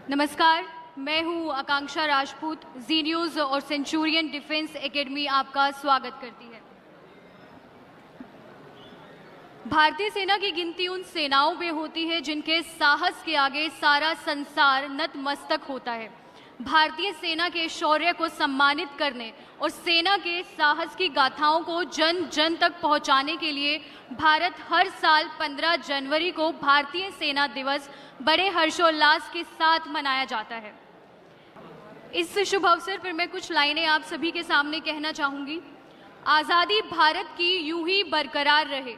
नमस्कार, मैं हूं आकांक्षा राजपूत। जी न्यूज़ और सेंचुरियन डिफेंस एकेडमी आपका स्वागत करती है। भारतीय सेना की गिनती उन सेनाओं में होती है जिनके साहस के आगे सारा संसार नतमस्तक होता है। भारतीय सेना के शौर्य को सम्मानित करने और सेना के साहस की गाथाओं को जन जन तक पहुंचाने के लिए भारत हर साल 15 जनवरी को भारतीय सेना दिवस बड़े हर्षोल्लास के साथ मनाया जाता है। इस शुभ अवसर पर मैं कुछ लाइनें आप सभी के सामने कहना चाहूंगी। आज़ादी भारत की यूं ही बरकरार रहे,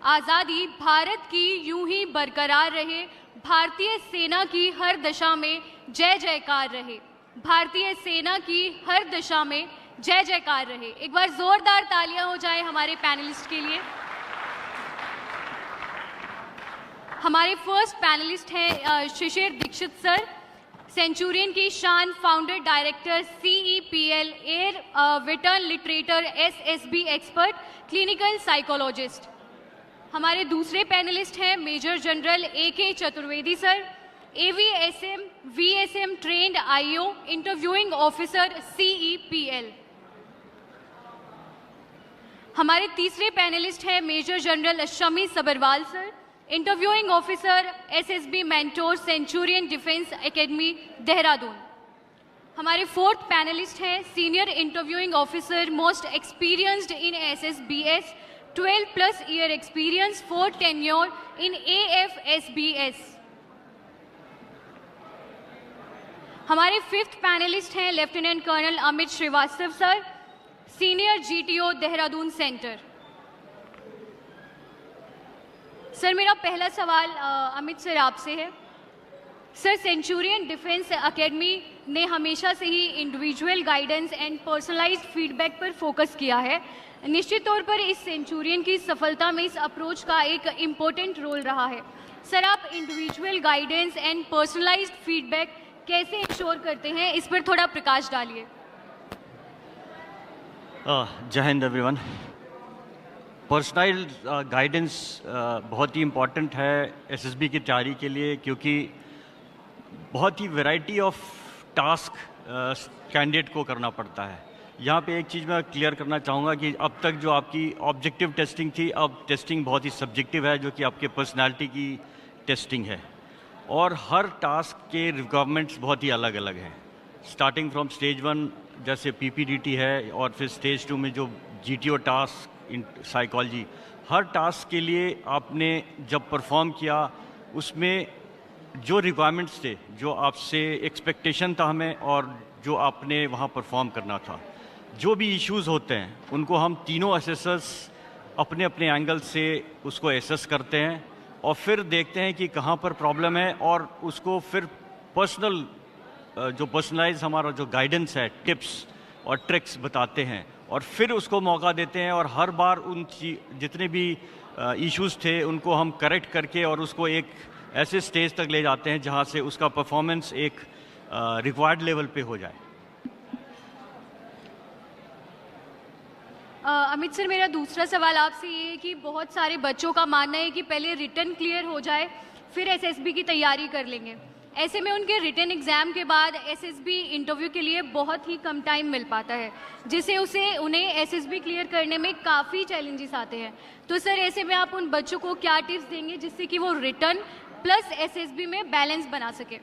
आज़ादी भारत की यूं ही बरकरार रहे, भारतीय सेना की हर दशा में जय जयकार रहे, भारतीय सेना की हर दशा में जय जयकार रहे। एक बार जोरदार तालियां हो जाए हमारे पैनलिस्ट के लिए। हमारे फर्स्ट पैनलिस्ट हैं शिशिर दीक्षित सर, सेंचुरियन की शान, founder director CEPL, air veteran literator, SSB expert, clinical psychologist. हमारे दूसरे पैनलिस्ट हैं major general AK Chaturvedi sir, AVSM VSM trained IO, interviewing officer CEPL। हमारे तीसरे पैनलिस्ट हैं major general Shami Sabharwal sir, interviewing officer SSB mentor, centurion defence academy, Dehradun. हमारे fourth panelist हैं senior interviewing officer, most experienced in SSBS, 12+ year experience, 4 tenure in AFSBS। हमारे fifth panelist हैं lieutenant colonel Amit Srivastava sir, senior GTO, Dehradun centre. Sir, मेरा पहला सवाल Amit sir आपसे है। Sir, Centurion defence academy ने हमेशा से ही individual guidance and personalised feedback पर फोकस किया है। निश्चित तौर पर इस सेंचुरियन की सफलता में इस अप्रोच का एक इम्पोर्टेंट रोल रहा है। सर, आप individual guidance and personalised feedback कैसे इंश्योर करते हैं, इस पर थोड़ा प्रकाश डालिए। जय हिंद एवरीवन। पर्सनल गाइडेंस बहुत ही इम्पॉर्टेंट है SSB की तैयारी के लिए, क्योंकि बहुत ही वैरायटी ऑफ टास्क कैंडिडेट को करना पड़ता है। यहाँ पे एक चीज़ मैं क्लियर करना चाहूँगा कि अब तक जो आपकी ऑब्जेक्टिव टेस्टिंग थी, अब टेस्टिंग बहुत ही सब्जेक्टिव है, जो कि आपके पर्सनालिटी की टेस्टिंग है। और हर टास्क के रिक्वायरमेंट्स बहुत ही अलग अलग हैं। स्टार्टिंग फ्रॉम स्टेज 1 जैसे PPDT है, और फिर स्टेज 2 में जो GTO task in psychology, her task के लिए आपने जब परफॉर्म किया उसमें जो रिक्वायरमेंट्स थे, जो आपसे एक्सपेक्टेशन था हमें, और जो आपने वहाँ परफॉर्म करना था, जो भी इश्यूज होते हैं उनको हम तीनों असेसर्स अपने अपने एंगल से उसको एसेस करते हैं और फिर देखते हैं कि कहाँ पर प्रॉब्लम है, और उसको फिर पर्सनल जो पर्सनलाइज हमारा जो गाइडेंस है, टिप्स और ट्रिक्स बताते हैं, और फिर उसको मौका देते हैं। और हर बार उन जितने भी इश्यूज थे उनको हम करेक्ट करके और उसको एक ऐसे स्टेज तक ले जाते हैं जहाँ से उसका परफॉर्मेंस एक रिक्वायर्ड लेवल पे हो जाए। अमित सर, मेरा दूसरा सवाल आपसे ये है कि बहुत सारे बच्चों का मानना है कि पहले रिटन क्लियर हो जाए फिर SSB की तैयारी कर लेंगे। ऐसे में उनके रिटन एग्जाम के बाद SSB इंटरव्यू के लिए बहुत ही कम टाइम मिल पाता है, जिससे उन्हें SSB क्लियर करने में काफ़ी चैलेंजेस आते हैं। तो सर, ऐसे में आप उन बच्चों को क्या टिप्स देंगे जिससे कि वो रिटन प्लस SSB में बैलेंस बना सके?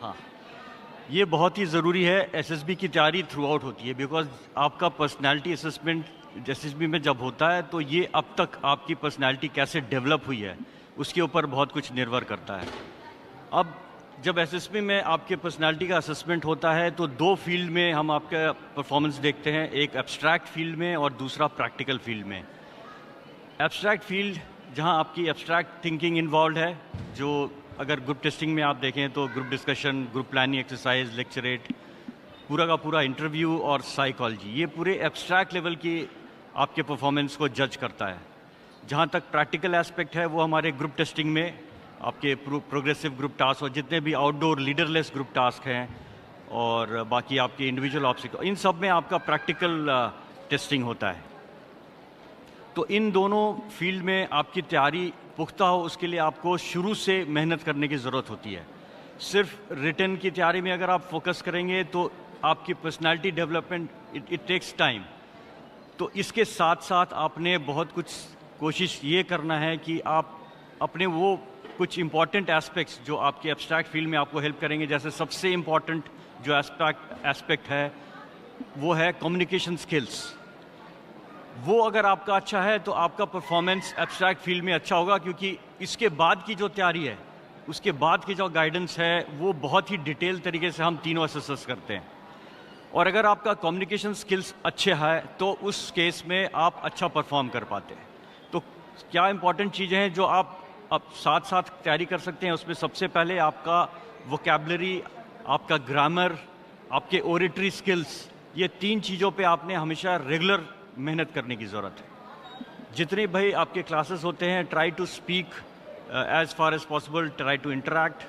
हाँ, ये बहुत ही ज़रूरी है। SSB की तैयारी थ्रू आउट होती है, बिकॉज आपका पर्सनालिटी असेसमेंट SSB में जब होता है तो ये अब तक आपकी पर्सनालिटी कैसे डेवलप हुई है उसके ऊपर बहुत कुछ निर्भर करता है। अब जब SSB में आपके पर्सनालिटी का असेसमेंट होता है तो दो फील्ड में हम आपका परफॉर्मेंस देखते हैं, एक एब्स्ट्रैक्ट फील्ड में और दूसरा प्रैक्टिकल फील्ड में। एब्स्ट्रैक्ट फील्ड जहां आपकी एब्स्ट्रैक्ट थिंकिंग इन्वॉल्व है, जो अगर ग्रुप टेस्टिंग में आप देखें तो group discussion, group planning exercise, lecturette, पूरा का पूरा इंटरव्यू और साइकोलॉजी, ये पूरे एब्स्ट्रैक्ट लेवल की आपके परफॉर्मेंस को जज करता है। जहाँ तक प्रैक्टिकल एस्पेक्ट है वो हमारे ग्रुप टेस्टिंग में आपके प्रोग्रेसिव ग्रुप टास्क और जितने भी आउटडोर लीडरलेस ग्रुप टास्क हैं और बाकी आपके इंडिविजुअल ऑब्स्टिकल, इन सब में आपका प्रैक्टिकल टेस्टिंग होता है। तो इन दोनों फील्ड में आपकी तैयारी पुख्ता हो उसके लिए आपको शुरू से मेहनत करने की ज़रूरत होती है। सिर्फ रिटन की तैयारी में अगर आप फोकस करेंगे तो आपकी personality development it takes time. तो इसके साथ साथ आपने बहुत कुछ कोशिश ये करना है कि आप अपने वो कुछ इम्पॉर्टेंट एस्पेक्ट्स जो आपके एब्स्ट्रैक्ट फील्ड में आपको हेल्प करेंगे, जैसे सबसे इम्पॉर्टेंट जो एस्पेक्ट है वो है कम्युनिकेशन स्किल्स। वो अगर आपका अच्छा है तो आपका परफॉर्मेंस एब्स्ट्रैक्ट फील्ड में अच्छा होगा, क्योंकि इसके बाद की जो तैयारी है, उसके बाद की जो गाइडेंस है, वो बहुत ही डिटेल तरीके से हम तीनों असेस करते हैं। और अगर आपका कम्युनिकेशन स्किल्स अच्छे हैं तो उस केस में आप अच्छा परफॉर्म कर पाते हैं। तो क्या इंपॉर्टेंट चीज़ें हैं जो आप अब साथ साथ तैयारी कर सकते हैं? उसमें सबसे पहले आपका वोकैबुलरी, आपका ग्रामर, आपके ओरेटरी स्किल्स, ये 3 चीज़ों पे आपने हमेशा रेगुलर मेहनत करने की ज़रूरत है। जितने भाई आपके क्लासेस होते हैं, try to speak as far as possible, try to interact,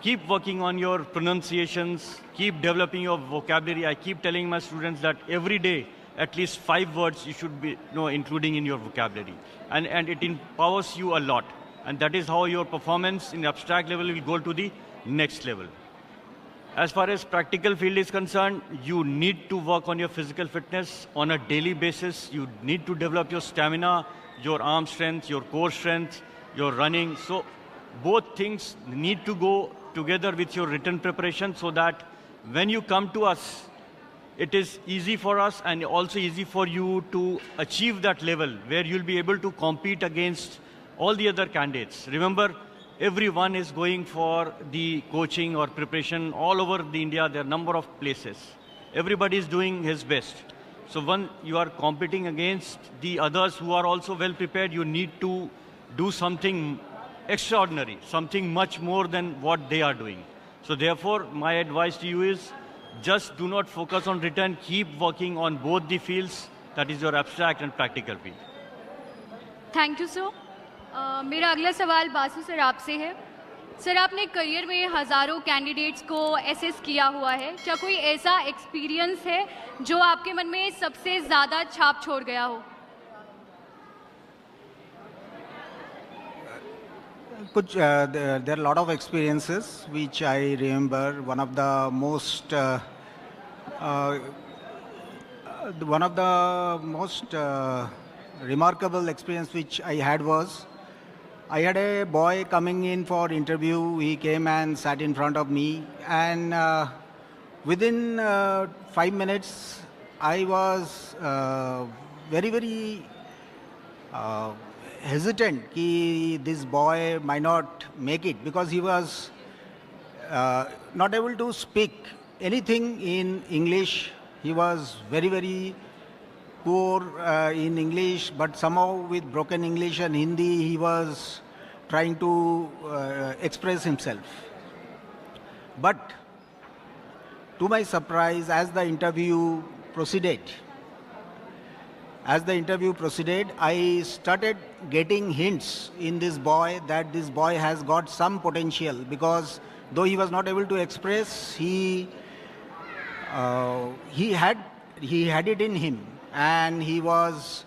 keep working on your pronunciations, keep developing your vocabulary. I keep telling my students that every day at least 5 words you should be including in your vocabulary, and it empowers you a lot, and that is how your performance in abstract level will go to the next level. As far as practical field is concerned, you need to work on your physical fitness on a daily basis. You need to develop your stamina, your arm strength, your core strength, your running. So both things need to go together with your written preparation, so that when you come to us, it is easy for us and also easy for you to achieve that level where you'll be able to compete against all the other candidates. Remember, everyone is going for the coaching or preparation all over the India. There are a number of places. Everybody is doing his best. So when you are competing against the others who are also well prepared, you need to do something extraordinary, something much more than what they are doing. So therefore, my advice to you is just do not focus on written, keep working on both the fields, that is your abstract and practical field. Thank you sir. मेरा अगला सवाल Basu sir आपसे है। Sir, आपने career में हज़ारों candidates को assess किया हुआ है, क्या कोई ऐसा एक्सपीरियंस है जो आपके मन में सबसे ज़्यादा छाप छोड़ गया हो? There are a lot of experiences which I remember. One of the most remarkable experience which I had was, I had a boy coming in for interview. He came and sat in front of me, and within 5 minutes I was very hesitant कि this boy might not make it, because he was not able to speak anything in English. He was very poor in English, but somehow with broken English and Hindi he was trying to express himself. But to my surprise, as the interview proceeded, I started getting hints in this boy that this boy has got some potential, because though he was not able to express, he had it in him, and he was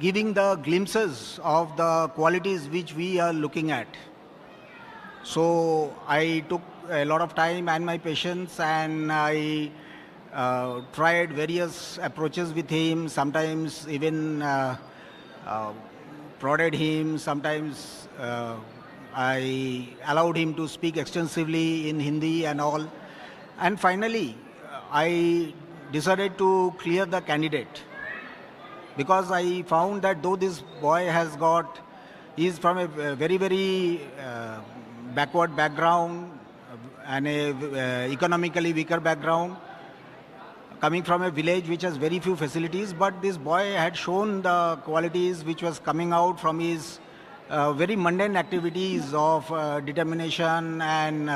giving the glimpses of the qualities which we are looking at. So I took a lot of time and my patience, and I tried various approaches with him. Sometimes even prodded him. Sometimes I allowed him to speak extensively in Hindi and all. And finally, I decided to clear the candidate, because I found that though this boy he is from a very backward background and a economically weaker background, coming from a village which has very few facilities, but this boy had shown the qualities which was coming out from his very mundane activities of determination and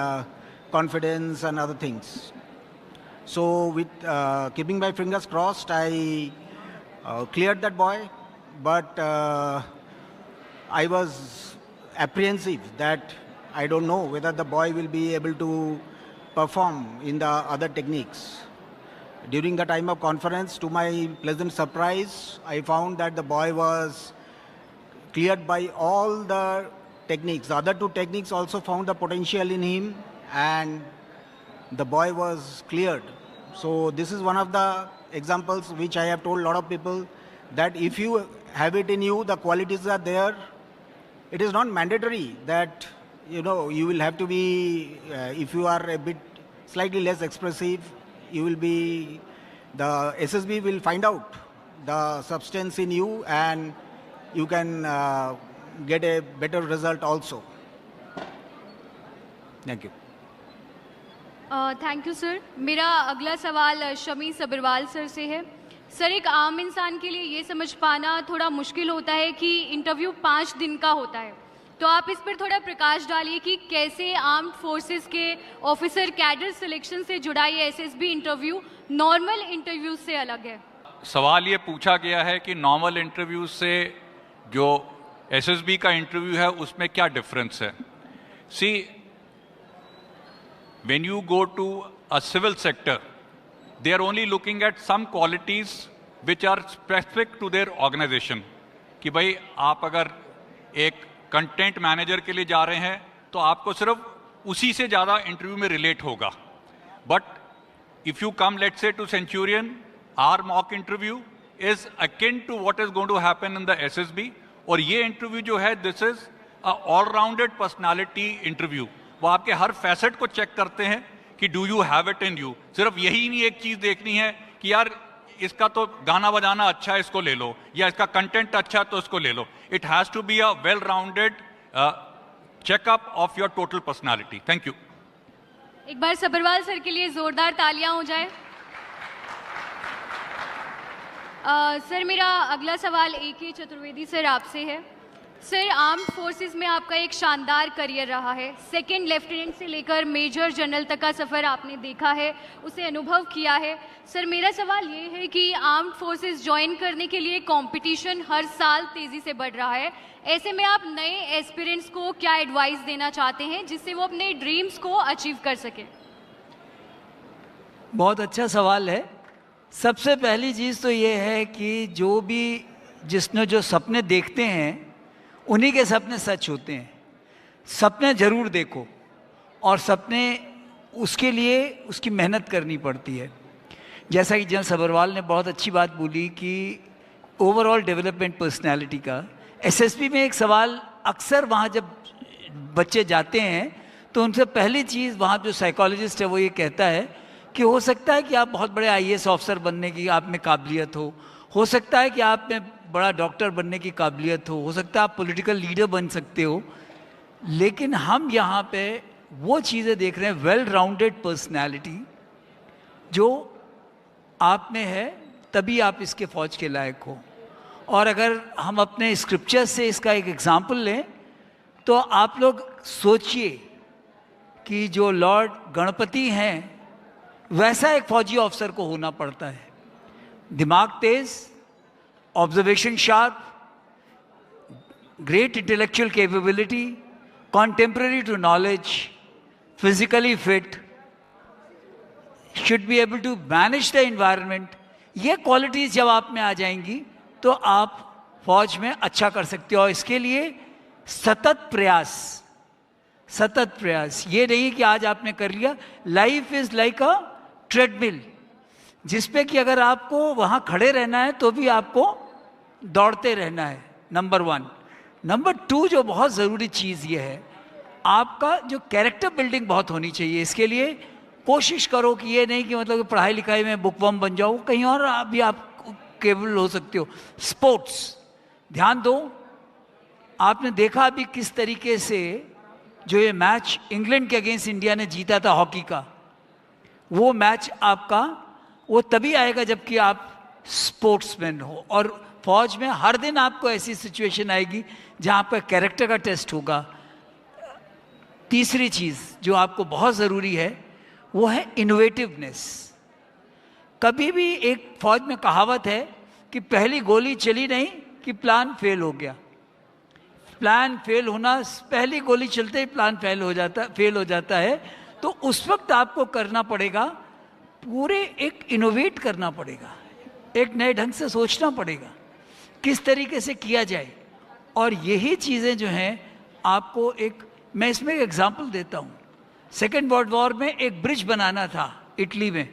confidence and other things. So with keeping my fingers crossed, I cleared that boy, but I was apprehensive that I don't know whether the boy will be able to perform in the other techniques. During the time of conference, to my pleasant surprise, I found that the boy was cleared by all the techniques. The other 2 techniques also found the potential in him, and the boy was cleared. So this is one of the examples which I have told a lot of people, that if you have it in you, the qualities are there. It is not mandatory that you will have to be, if you are a bit slightly less expressive, you will be, the SSB will find out the substance in you, and you can get a better result also. Thank you. Thank you sir. मेरा अगला सवाल Shami Sabharwal sir से है। Sir, एक आम इंसान के लिए ये समझ पाना थोड़ा मुश्किल होता है कि इंटरव्यू 5 दिन का होता है, तो आप इस पर थोड़ा प्रकाश डालिए कि कैसे आर्म्ड फोर्सेस के ऑफिसर कैडर सिलेक्शन से जुड़ा ये एसएसबी इंटरव्यू नॉर्मल इंटरव्यू से अलग है। सवाल ये पूछा गया है कि नॉर्मल इंटरव्यू से जो एसएसबी का इंटरव्यू है उसमें क्या डिफरेंस है। सी, when you go to a civil sector, they are only looking at some qualities which are specific to their organization. कि भाई आप अगर एक कंटेंट मैनेजर के लिए जा रहे हैं तो आपको सिर्फ उसी से ज़्यादा इंटरव्यू में रिलेट होगा। But if you come let's say to Centurion, our mock interview is akin to what is going to happen in the SSB. और ये इंटरव्यू जो है, this is a all rounded personality interview. वो आपके हर facet को check करते हैं कि do you have it in you. सिर्फ यही नहीं एक चीज़ देखनी है कि यार इसका तो गाना बजाना अच्छा है, इसको ले लो, या इसका कंटेंट अच्छा है तो इसको ले लो। It has to be a well rounded checkup of your total personality. Thank you. एक बार सबरवाल सर के लिए जोरदार तालियां हो जाए। सर, मेरा अगला सवाल AK चतुर्वेदी सर आपसे है। सर, आर्म्ड फोर्सेस में आपका एक शानदार करियर रहा है। 2nd लेफ्टिनेंट से लेकर मेजर जनरल तक का सफ़र आपने देखा है, उसे अनुभव किया है। सर, मेरा सवाल ये है कि आर्म्ड फोर्सेस ज्वाइन करने के लिए कंपटीशन हर साल तेज़ी से बढ़ रहा है। ऐसे में आप नए एस्पिरेंट्स को क्या एडवाइस देना चाहते हैं जिससे वो अपने ड्रीम्स को अचीव कर सकें? बहुत अच्छा सवाल है। सबसे पहली चीज़ तो ये है कि जिसने जो सपने देखते हैं उन्हीं के सपने सच होते हैं। सपने ज़रूर देखो, और सपने उसके लिए उसकी मेहनत करनी पड़ती है। जैसा कि जनरल सबरवाल ने बहुत अच्छी बात बोली कि ओवरऑल डेवलपमेंट पर्सनालिटी का, एसएसबी में एक सवाल अक्सर वहाँ जब बच्चे जाते हैं तो उनसे पहली चीज़ वहाँ जो साइकोलॉजिस्ट है वो ये कहता है कि हो सकता है कि आप बहुत बड़े IAS ऑफिसर बनने की आप में काबिलियत हो सकता है कि आप में बड़ा डॉक्टर बनने की काबिलियत हो सकता है आप पॉलिटिकल लीडर बन सकते हो, लेकिन हम यहाँ पे वो चीज़ें देख रहे हैं, वेल राउंडेड पर्सनैलिटी जो आप में है, तभी आप इसके फ़ौज के लायक हो। और अगर हम अपने स्क्रिप्चर से इसका एक एग्जाम्पल लें तो आप लोग सोचिए कि जो लॉर्ड गणपति हैं वैसा एक फ़ौजी ऑफिसर को होना पड़ता है। दिमाग तेज़, observation sharp, great intellectual capability, contemporary to knowledge, physically fit, should be able to manage the environment। ये क्वालिटीज़ जब आप में आ जाएंगी तो आप फौज में अच्छा कर सकते हो। और इसके लिए सतत प्रयास, ये नहीं कि आज आपने कर लिया। Life is like a treadmill, जिसपे कि अगर आपको वहाँ खड़े रहना है तो भी आपको दौड़ते रहना है, नंबर 1। नंबर 2 जो बहुत ज़रूरी चीज़ ये है, आपका जो कैरेक्टर बिल्डिंग बहुत होनी चाहिए। इसके लिए कोशिश करो कि ये नहीं कि मतलब पढ़ाई लिखाई में बुकवर्म बन जाओ, कहीं और भी आप केबल हो सकते हो। स्पोर्ट्स ध्यान दो। आपने देखा अभी किस तरीके से जो ये मैच इंग्लैंड के अगेंस्ट इंडिया ने जीता था हॉकी का, वो मैच आपका वो तभी आएगा जबकि आप स्पोर्ट्समैन हो। और फौज में हर दिन आपको ऐसी सिचुएशन आएगी जहाँ पर कैरेक्टर का टेस्ट होगा। तीसरी चीज़ जो आपको बहुत ज़रूरी है वो है इनोवेटिवनेस। कभी भी एक फौज में कहावत है कि पहली गोली चली नहीं कि प्लान फेल हो गया। प्लान फेल होना, पहली गोली चलते ही प्लान फेल हो जाता है। तो उस वक्त आपको करना पड़ेगा, पूरे एक इनोवेट करना पड़ेगा, एक नए ढंग से सोचना पड़ेगा किस तरीके से किया जाए। और यही चीज़ें जो हैं आपको मैं इसमें एक एग्जाम्पल देता हूँ। सेकेंड वर्ल्ड वॉर में एक ब्रिज बनाना था इटली में,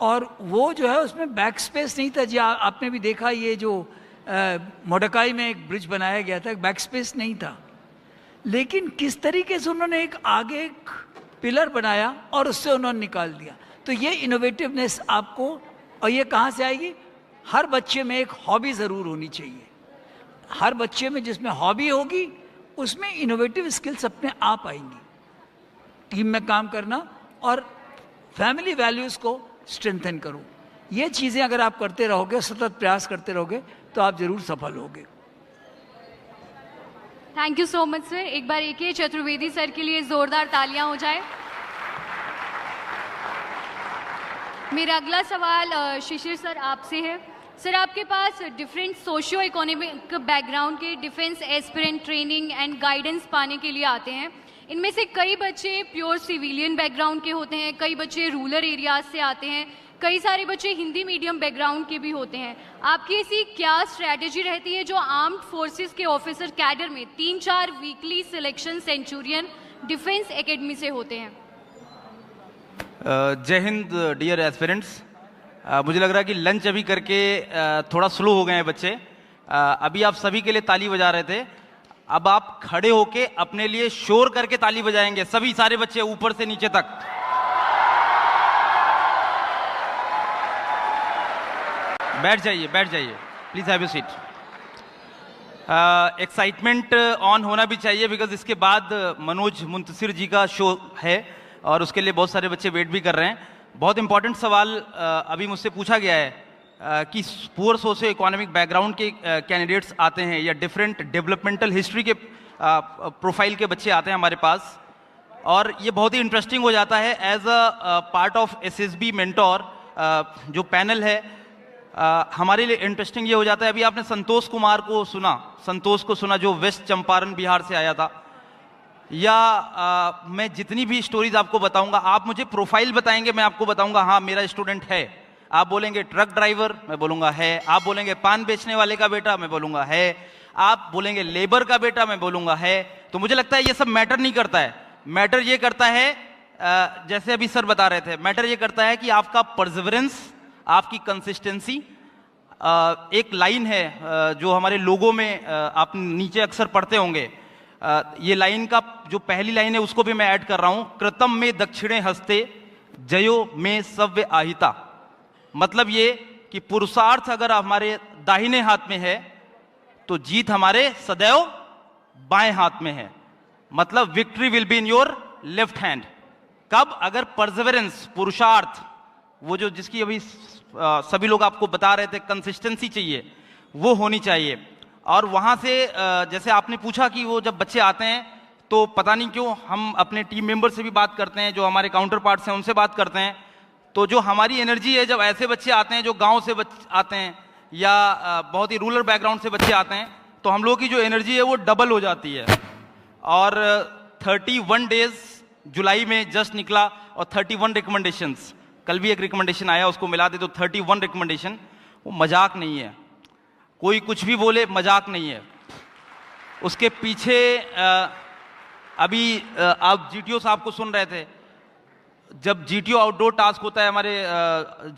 और वो जो है उसमें बैक स्पेस नहीं था। जी आपने भी देखा, ये जो मोडकाई में एक ब्रिज बनाया गया था, बैक स्पेस नहीं था, लेकिन किस तरीके से उन्होंने आगे एक पिलर बनाया और उससे उन्होंने निकाल दिया। तो ये इनोवेटिवनेस आपको, और ये कहाँ से आएगी? हर बच्चे में एक हॉबी ज़रूर होनी चाहिए। हर बच्चे में जिसमें हॉबी होगी उसमें इनोवेटिव स्किल्स अपने आप आएंगी। टीम में काम करना और फैमिली वैल्यूज़ को स्ट्रेंथन करो, ये चीज़ें अगर आप करते रहोगे, सतत प्रयास करते रहोगे, तो आप ज़रूर सफल होगे। Thank you so much sir. एक बार AK चतुर्वेदी सर के लिए जोरदार तालियां हो जाए। मेरा अगला सवाल शिशिर सर आपसे है। सर, आपके पास डिफरेंट सोशियो इकोनॉमिक बैकग्राउंड के defence aspirant training and guidance पाने के लिए आते हैं। इनमें से कई बच्चे प्योर सिविलियन बैकग्राउंड के होते हैं, कई बच्चे रूरल एरियाज से आते हैं, कई सारे बच्चे हिंदी मीडियम बैकग्राउंड के भी होते हैं। आपकी ऐसी क्या स्ट्रैटेजी रहती है जो आर्म्ड फोर्सेस के ऑफिसर कैडर में 3-4 weekly selection Centurion defence academy से होते हैं? जय हिंद डियर एस्पिरेंट्स। मुझे लग रहा है कि लंच अभी करके थोड़ा स्लो हो गए हैं बच्चे। अभी आप सभी के लिए ताली बजा रहे थे, अब आप खड़े होके अपने लिए शोर करके ताली बजाएंगे, सभी सारे बच्चे ऊपर से नीचे तक। बैठ जाइए please have you seat. Excitement on होना भी चाहिए बिकॉज इसके बाद मनोज मुंतसिर जी का शो है और उसके लिए बहुत सारे बच्चे वेट भी कर रहे हैं। बहुत इंपॉर्टेंट सवाल अभी मुझसे पूछा गया है कि पुअर सोशियो इकोनॉमिक बैकग्राउंड के कैंडिडेट्स आते हैं या डिफरेंट डेवलपमेंटल हिस्ट्री के प्रोफाइल के बच्चे आते हैं हमारे पास, और ये बहुत ही इंटरेस्टिंग हो जाता है as a part of SSB mentor. जो पैनल है हमारे लिए इंटरेस्टिंग ये हो जाता है। अभी आपने संतोष कुमार को सुना जो वेस्ट चंपारण बिहार से आया था, या मैं जितनी भी स्टोरीज आपको बताऊंगा, आप मुझे प्रोफाइल बताएंगे, मैं आपको बताऊंगा हाँ मेरा स्टूडेंट है। आप बोलेंगे ट्रक ड्राइवर, मैं बोलूंगा है। आप बोलेंगे पान बेचने वाले का बेटा, मैं बोलूंगा है। आप बोलेंगे लेबर का बेटा, मैं बोलूंगा है। तो मुझे लगता है ये सब मैटर नहीं करता है। मैटर ये करता है, जैसे अभी सर बता रहे थे, मैटर ये करता है कि आपका परसिवरेंस, आपकी कंसिस्टेंसी। एक लाइन है जो हमारे लोगों में आप नीचे अक्सर पढ़ते होंगे, ये लाइन का जो पहली लाइन है उसको भी मैं ऐड कर रहा हूं, कृतम में दक्षिणे हस्ते जयो में सव्य आहिता। मतलब ये कि पुरुषार्थ अगर हमारे दाहिने हाथ में है तो जीत हमारे सदैव बाएं हाथ में है। मतलब victory will be in your left hand. कब? अगर परसिवरेंस, पुरुषार्थ, वो जो जिसकी अभी सभी लोग आपको बता रहे थे कंसिस्टेंसी चाहिए, वो होनी चाहिए। और वहाँ से जैसे आपने पूछा कि वो जब बच्चे आते हैं तो पता नहीं क्यों हम अपने टीम मेंबर से भी बात करते हैं, जो हमारे काउंटर पार्ट्स हैं उनसे बात करते हैं, तो जो हमारी एनर्जी है जब ऐसे बच्चे आते हैं जो गांव से आते हैं या बहुत ही रूरल बैकग्राउंड से बच्चे आते हैं, तो हम लोगों की जो एनर्जी है वो डबल हो जाती है। और 31 डेज जुलाई में जस्ट निकला और 31 रिकमेंडेशंस, कल भी एक रिकमेंडेशन आया, उसको मिला दे तो 31 रिकमेंडेशन। वो मजाक नहीं है, कोई कुछ भी बोले मजाक नहीं है। उसके पीछे अभी आप GTO साहब को सुन रहे थे, जब GTO आउटडोर टास्क होता है, हमारे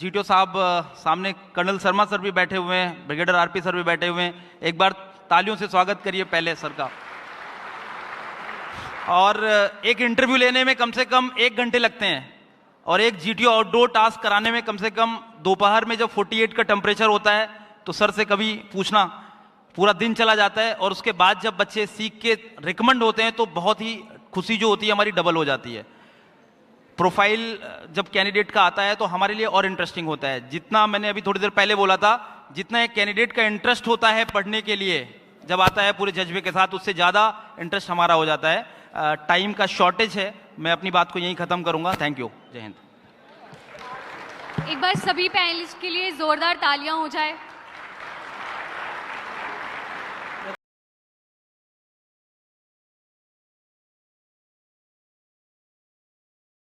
GTO साहब सामने कर्नल शर्मा सर भी बैठे हुए हैं, ब्रिगेडियर RP सर भी बैठे हुए हैं, एक बार तालियों से स्वागत करिए पहले सर का। और एक इंटरव्यू लेने में कम से कम 1 घंटे लगते हैं, और एक GTO आउटडोर टास्क कराने में कम से कम दोपहर में जब 48 का टेम्परेचर होता है तो सर से कभी पूछना, पूरा दिन चला जाता है। और उसके बाद जब बच्चे सीख के रिकमेंड होते हैं तो बहुत ही खुशी जो होती है हमारी डबल हो जाती है। प्रोफाइल जब कैंडिडेट का आता है तो हमारे लिए और इंटरेस्टिंग होता है। जितना मैंने अभी थोड़ी देर पहले बोला था, जितना एक कैंडिडेट का इंटरेस्ट होता है पढ़ने के लिए जब आता है पूरे जज्बे के साथ, उससे ज़्यादा इंटरेस्ट हमारा हो जाता है। टाइम का शॉर्टेज है, मैं अपनी बात को यहीं ख़त्म करूँगा। थैंक यू, जय हिंद। एक बार सभी पैनलिस्ट के लिए जोरदार तालियां हो जाए।